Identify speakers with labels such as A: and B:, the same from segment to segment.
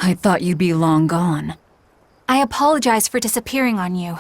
A: I thought you'd be long gone.
B: I apologize for disappearing on you.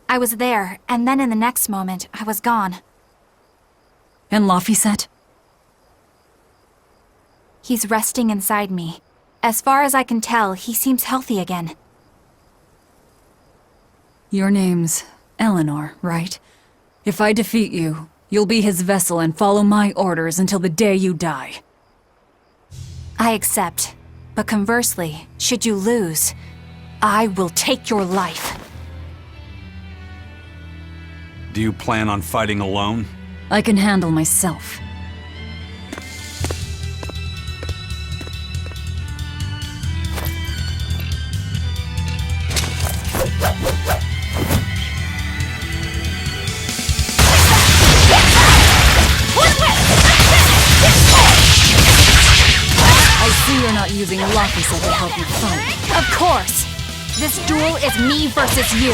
B: I was there, and then in the next moment, I was gone.
A: And Laphicet?
B: He's resting inside me. As far as I can tell, he seems healthy again.
A: Your name's Eleanor, right? If I defeat you, you'll be his vessel and follow my orders until the day you die.
B: I accept. But conversely, should you lose, I will take your life.
C: Do you plan on fighting alone?
A: I can handle myself. I see you're not using Laphicet to help you fight.
B: Of course! This duel is me versus you.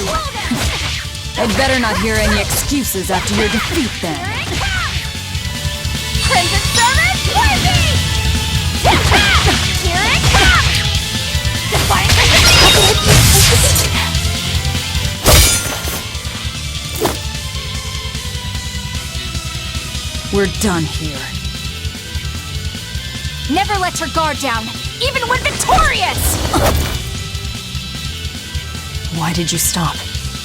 A: I'd better not hear any excuses after your defeat, then.
D: Princess Service, worthy! Here it comes! Divine
A: We're done here.
B: Never let your guard down, even when victorious!
A: Why did you stop?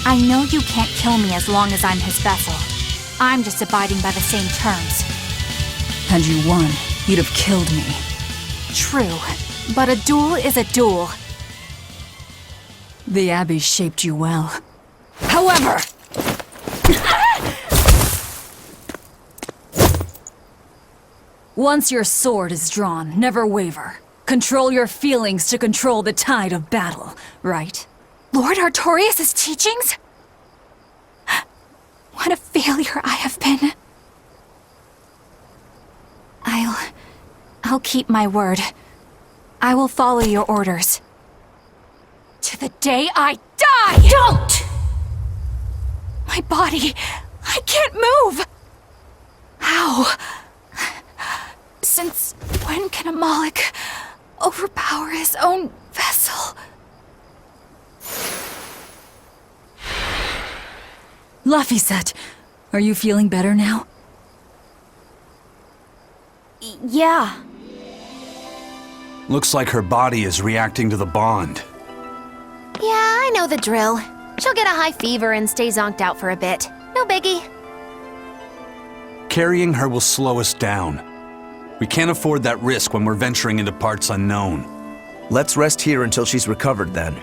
B: I know you can't kill me as long as I'm his vessel. I'm just abiding by the same terms.
A: Had you won, you'd have killed me.
B: True, but a duel is a duel.
A: The Abbey shaped you well. However! Once your sword is drawn, never waver. Control your feelings to control the tide of battle, right?
B: Lord Artorias' teachings? What a failure I have been. I'll keep my word. I will follow your orders. To the day I die! Don't! My body, I can't move! How? Since when can a Moloch overpower his own vessel?
A: Laphicet, are you feeling better now?
B: Yeah.
C: Looks like her body is reacting to the bond.
D: Yeah, I know the drill. She'll get a high fever and stay zonked out for a bit. No biggie.
C: Carrying her will slow us down. We can't afford that risk when we're venturing into parts unknown.
E: Let's rest here until she's recovered, then.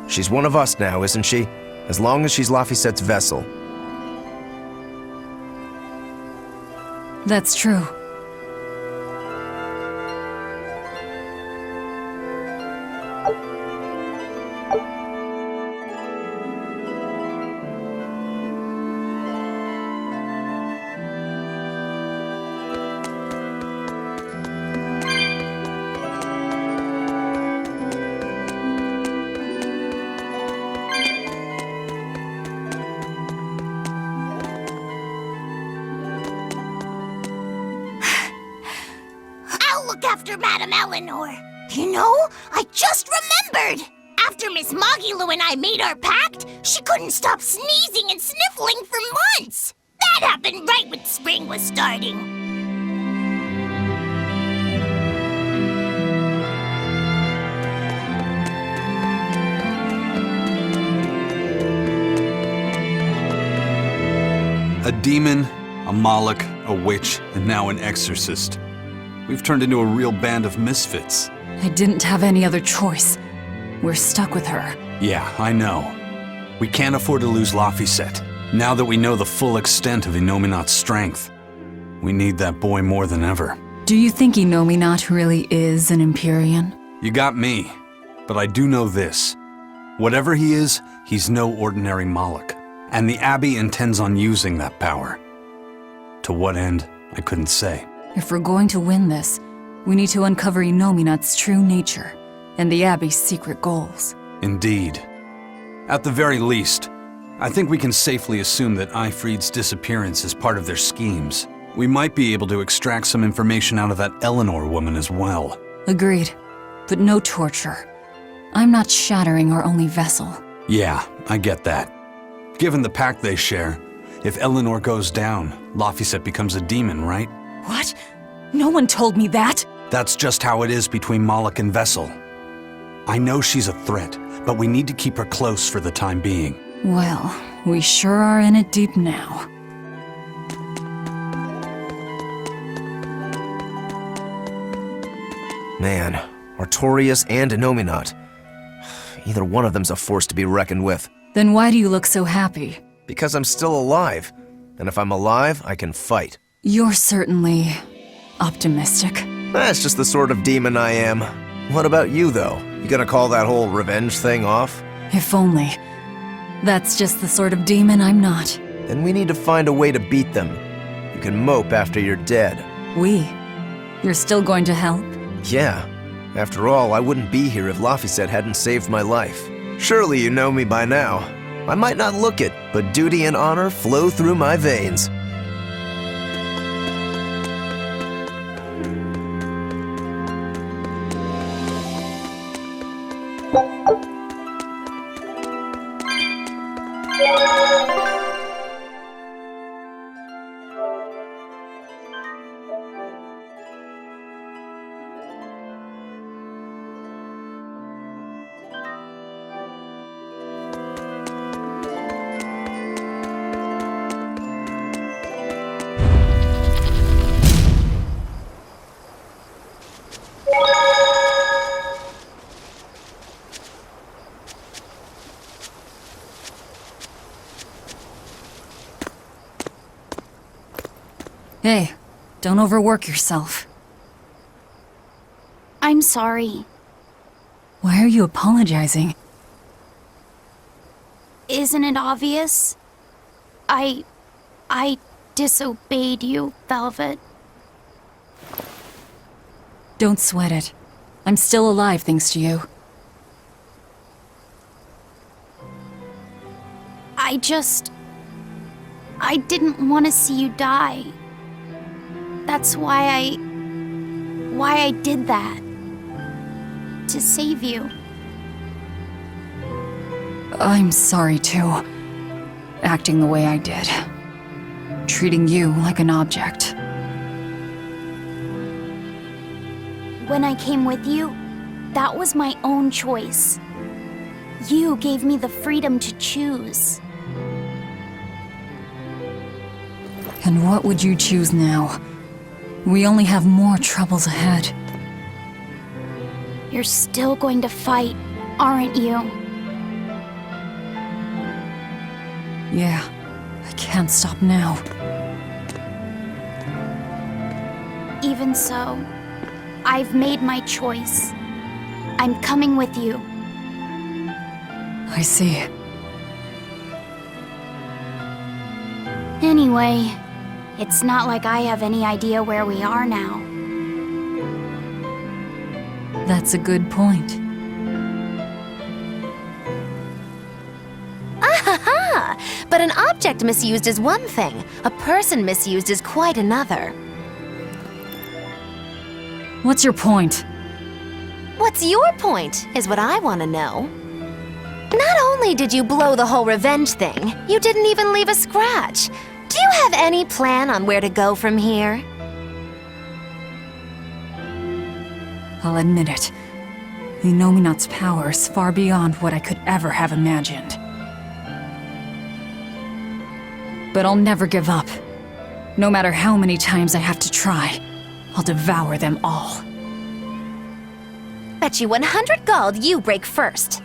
E: She's one of us now, isn't she? As long as she's Laphicet's vessel.
A: That's true.
F: Look after Madame Eleanor. You know, I just remembered! After Miss Mogilu and I made our pact, she couldn't stop sneezing and sniffling for months! That happened right when spring was starting.
C: A demon, a Moloch, a witch, and now an exorcist. We've turned into a real band of misfits.
A: I didn't have any other choice. We're stuck with her.
C: Yeah, I know. We can't afford to lose Laphicet. Now that we know the full extent of Inominat's strength, we need that boy more than ever.
A: Do you think Inominat really is an Empyrean?
C: You got me, but I do know this. Whatever he is, he's no ordinary Moloch. And the Abbey intends on using that power. To what end, I couldn't say.
A: If we're going to win this, we need to uncover Inominat's true nature and the Abbey's secret goals.
C: Indeed. At the very least, I think we can safely assume that Ifrid's disappearance is part of their schemes. We might be able to extract some information out of that Eleanor woman as well.
A: Agreed. But no torture. I'm not shattering our only vessel.
C: Yeah, I get that. Given the pact they share, if Eleanor goes down, Laphicet becomes a demon, right?
A: What? No one told me that!
C: That's just how it is between Moloch and Vessel. I know she's a threat, but we need to keep her close for the time being.
A: Well, we sure are in it deep now.
E: Man, Artorias and Innominat. Either one of them's a force to be reckoned with.
A: Then why do you look so happy?
E: Because I'm still alive. And if I'm alive, I can fight.
A: You're certainly optimistic.
E: That's just the sort of demon I am. What about you, though? You gonna call that whole revenge thing off?
A: If only. That's just the sort of demon I'm not.
E: Then we need to find a way to beat them. You can mope after you're dead.
A: We? You're still going to help?
E: Yeah. After all, I wouldn't be here if Laphicet hadn't saved my life. Surely you know me by now. I might not look it, but duty and honor flow through my veins.
A: Hey, don't overwork yourself.
B: I'm sorry.
A: Why are you apologizing?
B: Isn't it obvious? I disobeyed you, Velvet.
A: Don't sweat it. I'm still alive thanks to you.
B: I didn't want to see you die. That's why I did that. To save you.
A: I'm sorry too. Acting the way I did. Treating you like an object.
B: When I came with you, that was my own choice. You gave me the freedom to choose.
A: And what would you choose now? We only have more troubles ahead.
B: You're still going to fight, aren't you?
A: Yeah, I can't stop now.
B: Even so, I've made my choice. I'm coming with you.
A: I see.
B: Anyway, it's not like I have any idea where we are now.
A: That's a good point.
D: Ah, but an object misused is one thing. A person misused is quite another.
A: What's your point?
D: What's your point, is what I want to know. Not only did you blow the whole revenge thing, you didn't even leave a scratch. Do you have any plan on where to go from here?
A: I'll admit it. Innominat's power is far beyond what I could ever have imagined. But I'll never give up. No matter how many times I have to try, I'll devour them all.
D: Bet you 100 gold you break first.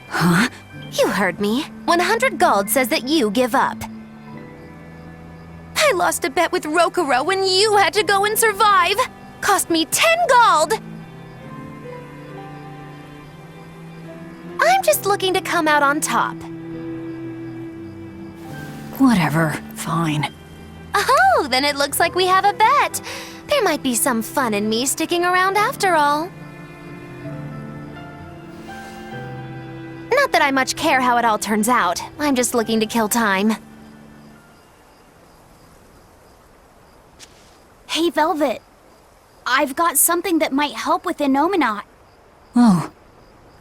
A: Huh?
D: You heard me. 100 gold says that you give up. I lost a bet with Rokuro when you had to go and survive. Cost me 10 gold. I'm just looking to come out on top.
A: Whatever. Fine.
D: Oh, then it looks like we have a bet. There might be some fun in me sticking around after all. Not that I much care how it all turns out. I'm just looking to kill time.
B: Hey, Velvet. I've got something that might help with Innominat.
A: Oh,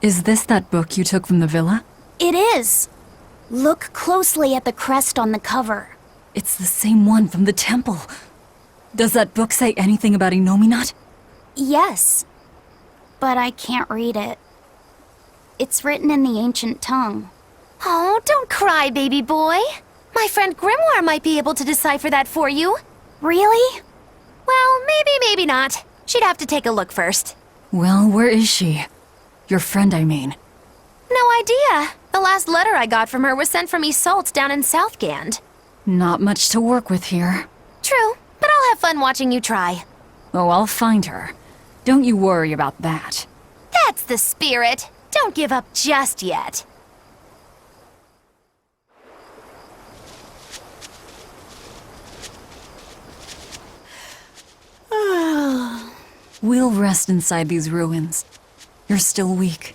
A: is this that book you took from the villa?
B: It is. Look closely at the crest on the cover.
A: It's the same one from the temple. Does that book say anything about Innominat?
B: Yes, but I can't read it. It's written in the ancient tongue.
D: Oh, don't cry, baby boy. My friend Grimoire might be able to decipher that for you.
B: Really?
D: Well, maybe not. She'd have to take a look first.
A: Well, where is she? Your friend, I mean.
D: No idea. The last letter I got from her was sent from Isolde down in Southgand.
A: Not much to work with here.
D: True, but I'll have fun watching you try.
A: Oh, I'll find her. Don't you worry about that.
D: That's the spirit. Don't give up just yet.
A: We'll rest inside these ruins. You're still weak.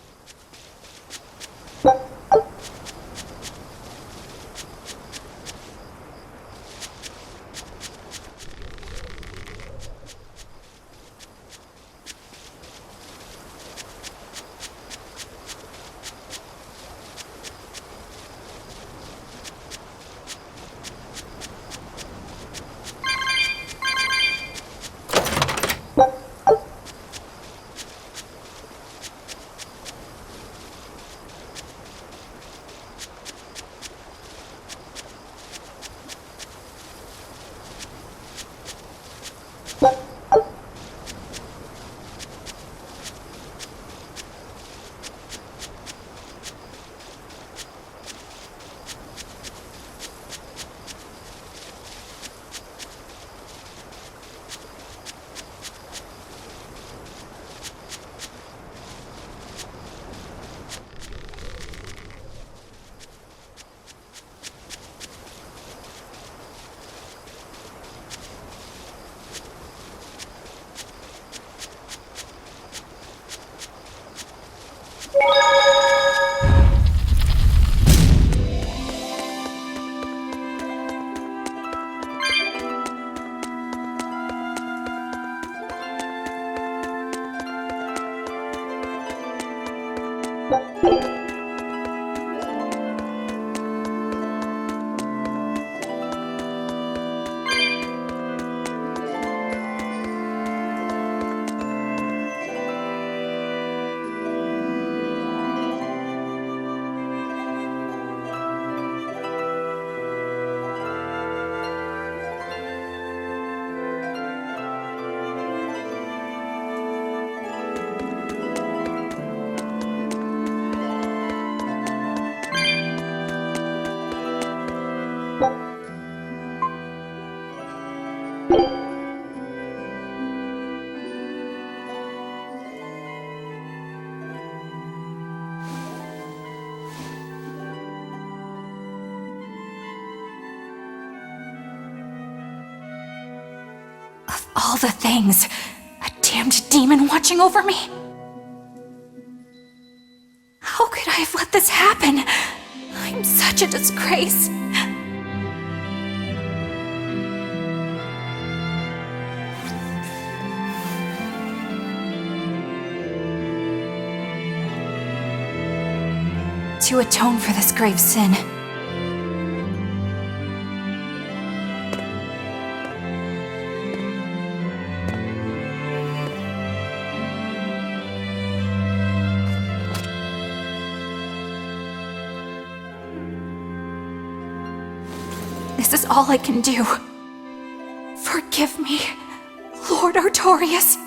B: All the things. A damned demon watching over me. How could I have let this happen? I'm such a disgrace. To atone for this grave sin, this is all I can do. Forgive me, Lord Artorias.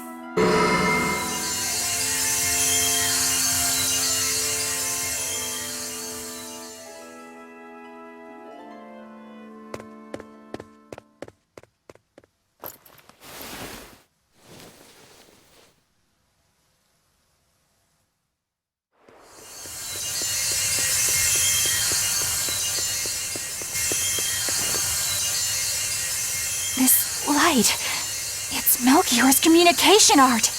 B: This light, it's Melchior's communication art.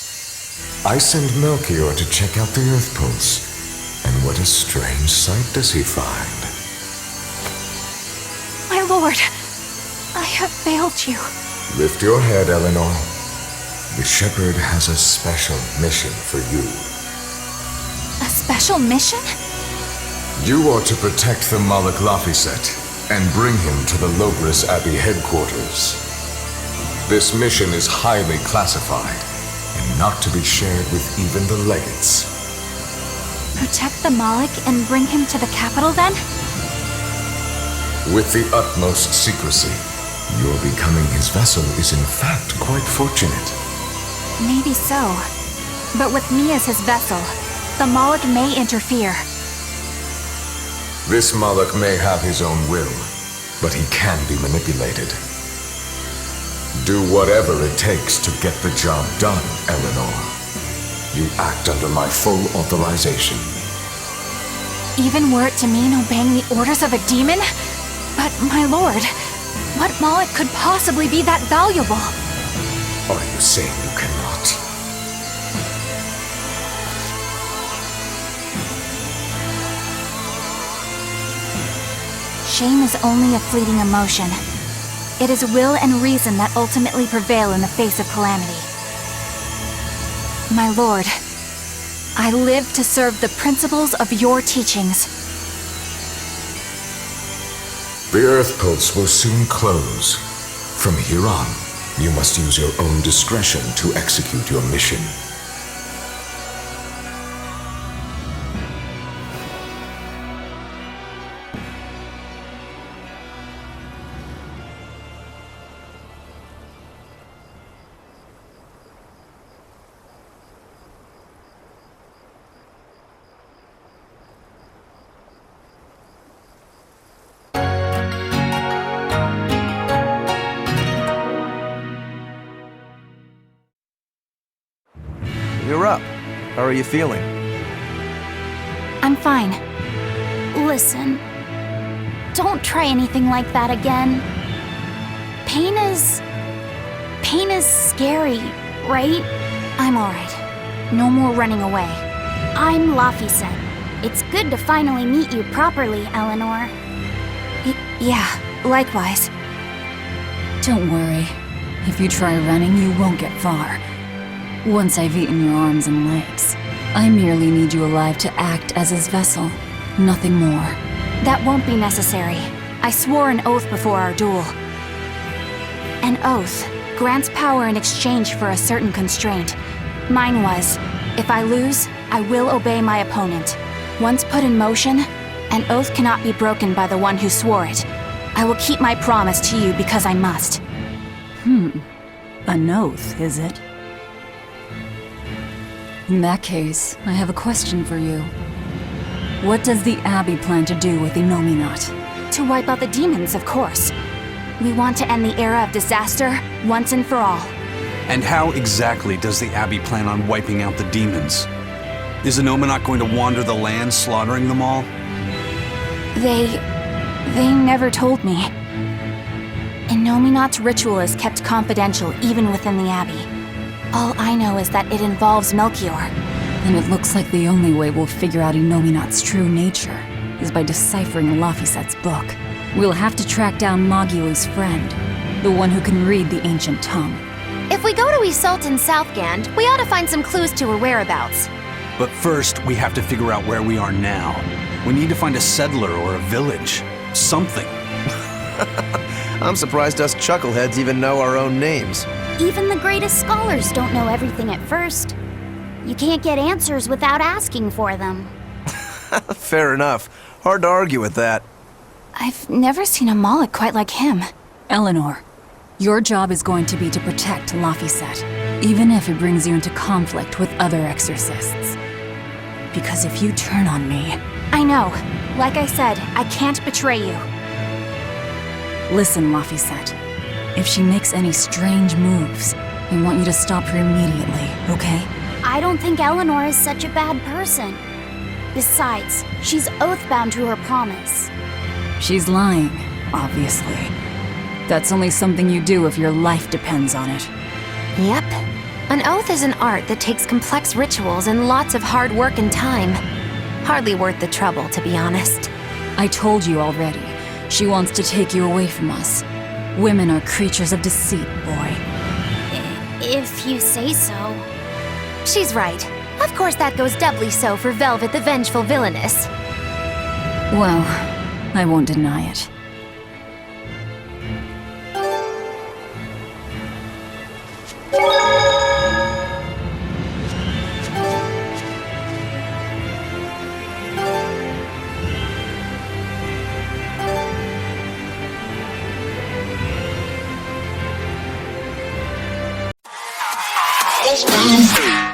G: I send Melchior to check out the Earth Pulse. And what a strange sight does he find?
B: My lord, I have failed you.
G: Lift your head, Eleanor. The Shepherd has a special mission for you.
B: A special mission?
G: You are to protect the Moloch Laphicet and bring him to the Logris Abbey headquarters. This mission is highly classified and not to be shared with even the legates.
B: Protect the Moloch and bring him to the capital then?
G: With the utmost secrecy. Your becoming his vessel is in fact quite fortunate.
B: Maybe so. But with me as his vessel, the Moloch may interfere.
G: This Moloch may have his own will, but he can be manipulated. Do whatever it takes to get the job done, Eleanor. You act under my full authorization.
B: Even were it to mean obeying the orders of a demon? But, my lord, what Moloch could possibly be that valuable?
G: Are you saying you cannot?
B: Shame is only a fleeting emotion. It is will and reason that ultimately prevail in the face of calamity. My lord, I live to serve the principles of your teachings.
G: The Earth Pulse will soon close. From here on, you must use your own discretion to execute your mission.
E: You're up. How are you feeling?
B: I'm fine.
F: Listen, don't try anything like that again. Pain is scary, right?
B: I'm alright. No more running away.
F: I'm Laphicet. It's good to finally meet you properly, Eleanor.
B: Yeah, likewise.
A: Don't worry. If you try running, you won't get far. Once I've eaten your arms and legs, I merely need you alive to act as his vessel. Nothing more.
B: That won't be necessary. I swore an oath before our duel. An oath grants power in exchange for a certain constraint. Mine was, if I lose, I will obey my opponent. Once put in motion, an oath cannot be broken by the one who swore it. I will keep my promise to you because I must.
A: An oath, is it? In that case, I have a question for you. What does the Abbey plan to do with Innominat?
B: To wipe out the demons, of course. We want to end the era of disaster once and for all.
C: And how exactly does the Abbey plan on wiping out the demons? Is Innominat going to wander the land, slaughtering them all?
B: They never told me. Innominat's ritual is kept confidential even within the Abbey. All I know is that it involves Melchior.
A: Then it looks like the only way we'll figure out Innominat's true nature is by deciphering Laphicet's book. We'll have to track down Magulu's friend, the one who can read the ancient tongue.
D: If we go to Isolt in Southgand, we ought to find some clues to her whereabouts.
C: But first, we have to figure out where we are now. We need to find a settler or a village. Something.
E: I'm surprised us chuckleheads even know our own names.
F: Even the greatest scholars don't know everything at first. You can't get answers without asking for them.
E: Fair enough. Hard to argue with that.
B: I've never seen a Moloch quite like him.
A: Eleanor, your job is going to be to protect Laphicet, even if it brings you into conflict with other exorcists. Because if you turn on me...
B: I know. Like I said, I can't betray you.
A: Listen, Laphicet. If she makes any strange moves, I want you to stop her immediately, okay?
F: I don't think Eleanor is such a bad person. Besides, she's oath-bound to her promise.
A: She's lying, obviously. That's only something you do if your life depends on it.
D: Yep. An oath is an art that takes complex rituals and lots of hard work and time. Hardly worth the trouble, to be honest.
A: I told you already. She wants to take you away from us. Women are creatures of deceit, boy.
F: If you say so.
D: She's right. Of course that goes doubly so for Velvet the Vengeful Villainess.
A: Well, I won't deny it.
F: This